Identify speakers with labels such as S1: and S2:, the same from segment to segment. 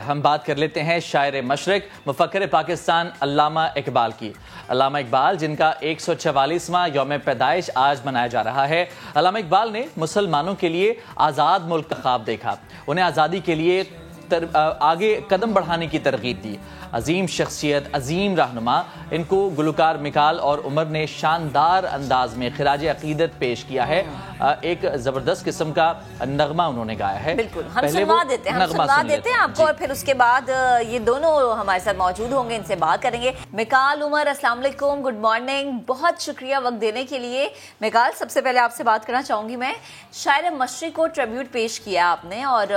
S1: ہم بات کر لیتے ہیں شاعر مشرق مفکر پاکستان علامہ اقبال کی۔ علامہ اقبال جن کا 144واں یوم پیدائش آج منایا جا رہا ہے۔ علامہ اقبال نے مسلمانوں کے لیے آزاد ملک کا خواب دیکھا، انہیں آزادی کے لیے آگے قدم بڑھانے کی ترغیب دی۔ عظیم شخصیت، عظیم رہنما، ان کو گلوکار میکال اور عمر نے شاندار انداز میں خراج عقیدت پیش کیا ہے۔ ایک زبردست قسم کا نغمہ انہوں نے گایا ہے۔
S2: بالکل، ہم سنوا دیتے ہیں آپ کو، اور پھر اس کے بعد یہ دونوں ہمارے ساتھ موجود ہوں گے، ان سے بات کریں گے۔ میکال، عمر، السلام علیکم، گڈ مارننگ، بہت شکریہ وقت دینے کے لیے۔ میکال، سب سے پہلے آپ سے بات کرنا چاہوں گی میں، شاعر مشرق کو ٹریبیوٹ پیش کیا آپ نے، اور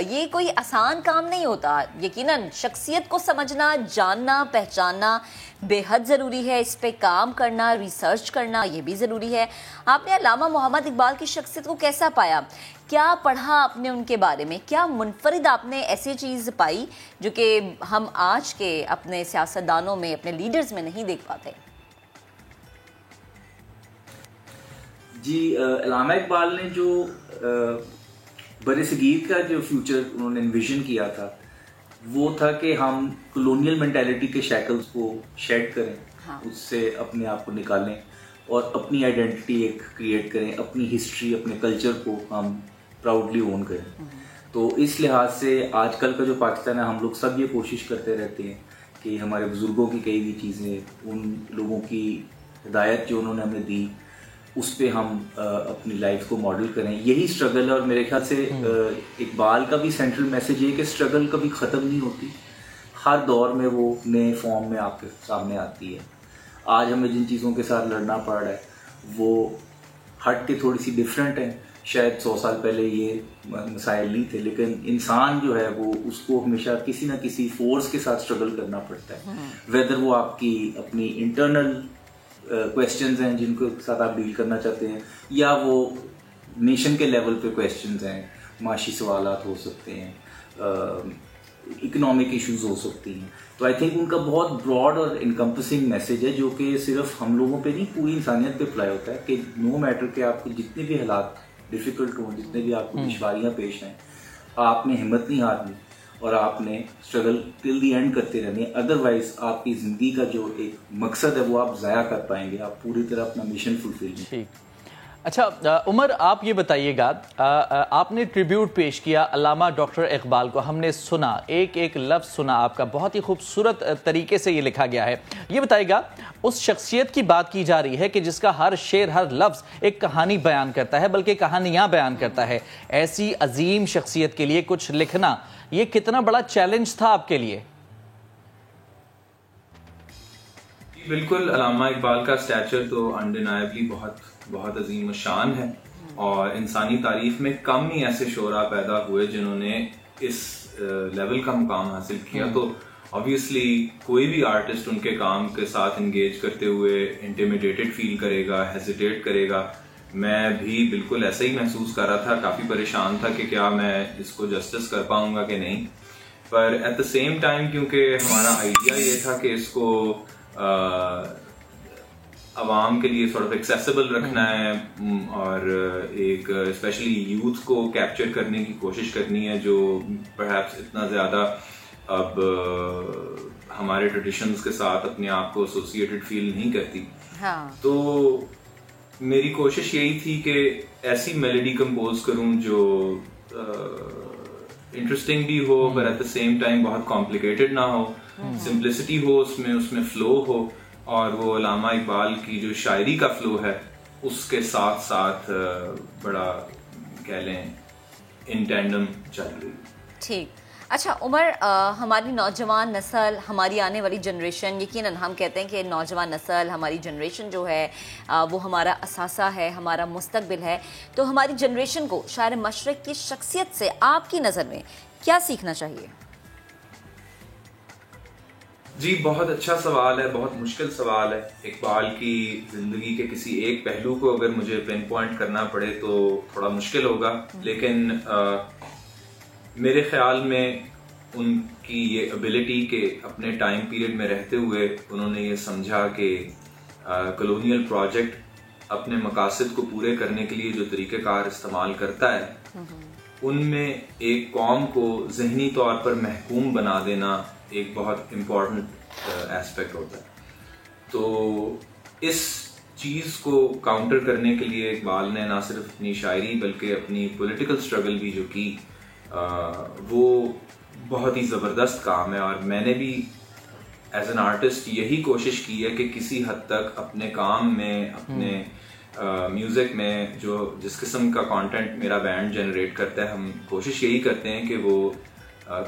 S2: یہ کوئی آسان کام نہیں ہوتا، یقیناً شخصیت کو سمجھنا، جاننا، پہچاننا بے حد ضروری ہے، اس پہ کام کرنا، ریسرچ کرنا یہ بھی ضروری ہے۔ آپ نے علامہ محمد اقبال کی شخصیت کو کیسا پایا؟ کیا پڑھا آپ نے ان کے بارے میں؟ کیا منفرد آپ نے ایسی چیز پائی جو کہ ہم آج کے اپنے سیاستدانوں میں، اپنے لیڈرز میں نہیں دیکھ پاتے؟
S3: جی، علامہ اقبال نے جو بر صغیر کا جو فیوچر انہوں نے انویژن کیا تھا وہ تھا کہ ہم کلونیل مینٹیلٹی کے شیکلز کو شیڈ کریں، اس سے اپنے آپ کو نکالیں اور اپنی آئیڈینٹی ایک کریٹ کریں، اپنی ہسٹری، اپنے کلچر کو ہم پراؤڈلی اون کریں۔ تو اس لحاظ سے آج کل کا جو پاکستان ہے، ہم لوگ سب یہ کوشش کرتے رہتے ہیں کہ ہمارے بزرگوں کی کئی بھی چیزیں، ان لوگوں کی ہدایت جو انہوں نے ہمیں دی، اس پہ ہم اپنی لائف کو ماڈل کریں۔ یہی اسٹرگل ہے، اور میرے خیال سے اقبال کا بھی سینٹرل میسج یہ کہ اسٹرگل کبھی ختم نہیں ہوتی، ہر دور میں وہ نئے فارم میں آپ کے سامنے آتی ہے۔ آج ہمیں جن چیزوں کے ساتھ لڑنا پڑ رہا ہے وہ ہٹ کے تھوڑی سی ڈفرینٹ ہیں، شاید 100 سال پہلے یہ مسائل نہیں تھے، لیکن انسان جو ہے وہ اس کو ہمیشہ کسی نہ کسی فورس کے ساتھ اسٹرگل کرنا پڑتا ہے، ویدر وہ آپ کی اپنی انٹرنل کویسچنز ہیں جن کے ساتھ آپ ڈیل کرنا چاہتے ہیں، یا وہ نیشن کے لیول پہ کویسچنز ہیں، معاشی سوالات ہو سکتے ہیں، اکنامک ایشوز ہو سکتی ہیں۔ تو آئی تھنک ان کا بہت براڈ اور انکمپسنگ میسج ہے جو کہ صرف ہم لوگوں پہ نہیں، پوری انسانیت پہ اپلائی ہوتا ہے کہ نو میٹر کہ آپ کو جتنے بھی حالات ڈیفیکلٹ ہوں، جتنے بھی آپ کو دشواریاں پیش ہیں، آپ نے ہمت نہیں ہارنی اور آپ نے اسٹرگل ٹل دی اینڈ کرتے رہنے، ادروائز آپ کی زندگی کا جو ایک مقصد ہے وہ آپ ضائع کر پائیں گے، آپ پوری طرح اپنا مشن فلفل نہیں۔
S1: اچھا عمر، آپ یہ بتائیے گا، آپ نے ٹریبیوٹ پیش کیا علامہ ڈاکٹر اقبال کو، ہم نے سنا، ایک ایک لفظ سنا آپ کا، بہت ہی خوبصورت طریقے سے یہ لکھا گیا ہے۔ یہ بتائیے گا، اس شخصیت کی بات کی جا رہی ہے کہ جس کا ہر شعر، ہر لفظ ایک کہانی بیان کرتا ہے، بلکہ کہانیاں بیان کرتا ہے، ایسی عظیم شخصیت کے لیے کچھ لکھنا یہ کتنا بڑا چیلنج تھا آپ کے لیے؟
S4: بالکل، علامہ اقبال کا اسٹیچر تو انڈینائبلی بہت عظیم الشان ہے، اور انسانی تاریخ میں کم ہی ایسے شعراء پیدا ہوئے جنہوں نے اس لیول کا مقام حاصل کیا۔ تو obviously کوئی بھی آرٹسٹ ان کے کام کے ساتھ انگیج کرتے ہوئے انٹیمیڈیٹڈ فیل کرے گا، ہیزیٹیٹ کرے گا۔ میں بھی بالکل ایسا ہی محسوس کر رہا تھا، کافی پریشان تھا کہ کیا میں اس کو جسٹس کر پاؤں گا کہ نہیں، پر ایٹ دا سیم ٹائم کیونکہ ہمارا آئیڈیا یہ تھا کہ اس کو عوام کے لیے سارٹ آف ایکسیسیبل رکھنا ہے، اور ایک اسپیشلی یوتھ کو کیپچر کرنے کی کوشش کرنی ہے جو پرہیپس اتنا زیادہ اب ہمارے ٹریڈیشنز کے ساتھ اپنے آپ کو ایسوسیٹڈ فیل نہیں کرتی۔ تو میری کوشش یہی تھی کہ ایسی میلڈی کمپوز کروں جو انٹرسٹنگ بھی ہو، پر ایٹ دا سیم ٹائم بہت کمپلیکیٹڈ نہ ہو، سمپلسٹی ہو اس میں فلو ہو، اور وہ علامہ اقبال کی جو شاعری کا فلو ہے اس کے ساتھ ساتھ بڑا کہہ لیں ان ٹینڈم چل رہی۔
S2: ٹھیک، اچھا عمر، ہماری نوجوان نسل، ہماری آنے والی جنریشن، یقیناً ہم کہتے ہیں کہ نوجوان نسل، ہماری جنریشن جو ہے وہ ہمارا اثاثہ ہے، ہمارا مستقبل ہے، تو ہماری جنریشن کو شاعر مشرق کی شخصیت سے آپ کی نظر میں کیا سیکھنا چاہیے؟
S4: جی، بہت اچھا سوال ہے، بہت مشکل سوال ہے۔ اقبال کی زندگی کے کسی ایک پہلو کو اگر مجھے پن پوائنٹ کرنا پڑے تو تھوڑا مشکل ہوگا، لیکن میرے خیال میں ان کی یہ ایبلٹی کہ اپنے ٹائم پیریڈ میں رہتے ہوئے انہوں نے یہ سمجھا کہ کلونیل پروجیکٹ اپنے مقاصد کو پورے کرنے کے لیے جو طریقہ کار استعمال کرتا ہے ان میں ایک قوم کو ذہنی طور پر محکوم بنا دینا ایک بہت امپورٹنٹ ایسپیکٹ ہوتا ہے. تو اس چیز کو کاؤنٹر کرنے کے لیے اقبال نے نہ صرف اپنی شاعری بلکہ اپنی پولیٹیکل سٹرگل بھی جو کی وہ بہت ہی زبردست کام ہے. اور میں نے بھی ایز این آرٹسٹ یہی کوشش کی ہے کہ کسی حد تک اپنے کام میں اپنے میوزک میں جس قسم کا کانٹینٹ میرا بینڈ جنریٹ کرتا ہے ہم کوشش یہی کرتے ہیں کہ وہ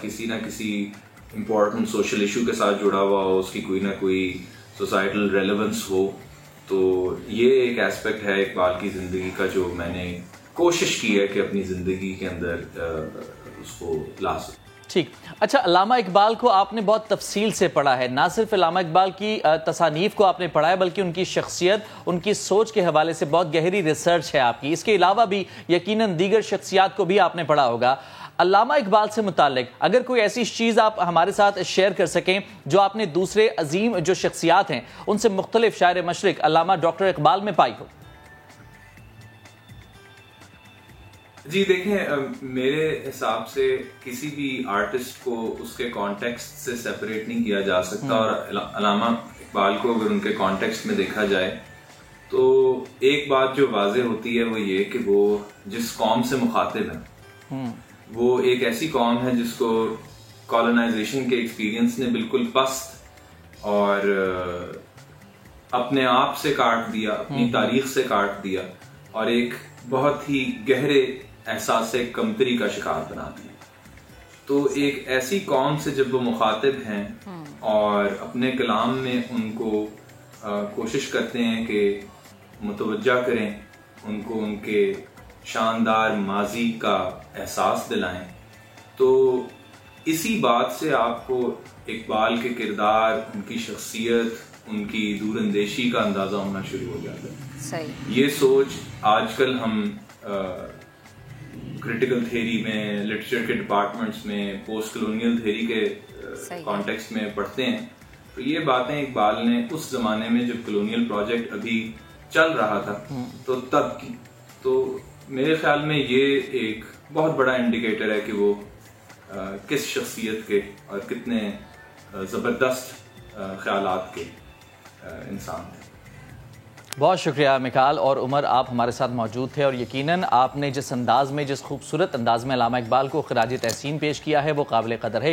S4: کسی نہ کسی امپورٹنٹ سوشل ایشو کے ساتھ جڑا ہوا ہو, اس کی کوئی نہ کوئی سوسائٹل ریلیونس ہو. تو یہ ایک ایسپیکٹ ہے اقبال کی زندگی کا جو میں نے کوشش کی ہے کہ اپنی زندگی کے اندر اس کو لا سکوں.
S1: ٹھیک. اچھا, علامہ اقبال کو آپ نے بہت تفصیل سے پڑھا ہے, نہ صرف علامہ اقبال کی تصانیف کو آپ نے پڑھا ہے بلکہ ان کی شخصیت, ان کی سوچ کے حوالے سے بہت گہری ریسرچ ہے آپ کی. اس کے علاوہ بھی یقیناً دیگر شخصیات کو بھی آپ نے پڑھا ہوگا. علامہ اقبال سے متعلق اگر کوئی ایسی چیز آپ ہمارے ساتھ شیئر کر سکیں جو آپ نے دوسرے عظیم جو شخصیات ہیں ان سے مختلف شاعر مشرق علامہ ڈاکٹر اقبال میں پائی ہو.
S4: جی دیکھیں, میرے حساب سے کسی بھی آرٹسٹ کو اس کے کانٹیکسٹ سے سیپریٹ نہیں کیا جا سکتا, اور علامہ اقبال کو اگر ان کے کانٹیکسٹ میں دیکھا جائے تو ایک بات جو واضح ہوتی ہے وہ یہ کہ وہ جس قوم سے مخاطب ہیں وہ ایک ایسی قوم ہے جس کو کالونائزیشن کے ایکسپیرینس نے بالکل پست اور اپنے آپ سے کاٹ دیا, اپنی تاریخ سے کاٹ دیا, اور ایک بہت ہی گہرے احساس کمتری کا شکار بنا دیا. تو ایک ایسی قوم سے جب وہ مخاطب ہیں اور اپنے کلام میں ان کو کوشش کرتے ہیں کہ متوجہ کریں, ان کو ان کے شاندار ماضی کا احساس دلائیں, تو اسی بات سے آپ کو اقبال کے کردار, ان کی شخصیت, ان کی دور اندیشی کا اندازہ ہونا شروع ہو جاتا ہے.
S2: صحیح.
S4: یہ سوچ آج کل ہم کریٹیکل تھیری میں, لٹریچر کے ڈپارٹمنٹس میں, پوسٹ کلونیل تھیری کے کانٹیکسٹ میں پڑھتے ہیں. تو یہ باتیں اقبال نے اس زمانے میں جب کلونیل پروجیکٹ ابھی چل رہا تھا تو تب کی. تو میرے خیال میں یہ ایک بہت بڑا انڈیکیٹر ہے کہ وہ کس شخصیت کے اور کتنے زبردست خیالات کے انسان تھے.
S1: بہت شکریہ میکال اور عمر, آپ ہمارے ساتھ موجود تھے, اور یقیناً آپ نے جس انداز میں, جس خوبصورت انداز میں علامہ اقبال کو خراج تحسین پیش کیا ہے وہ قابل قدر ہے.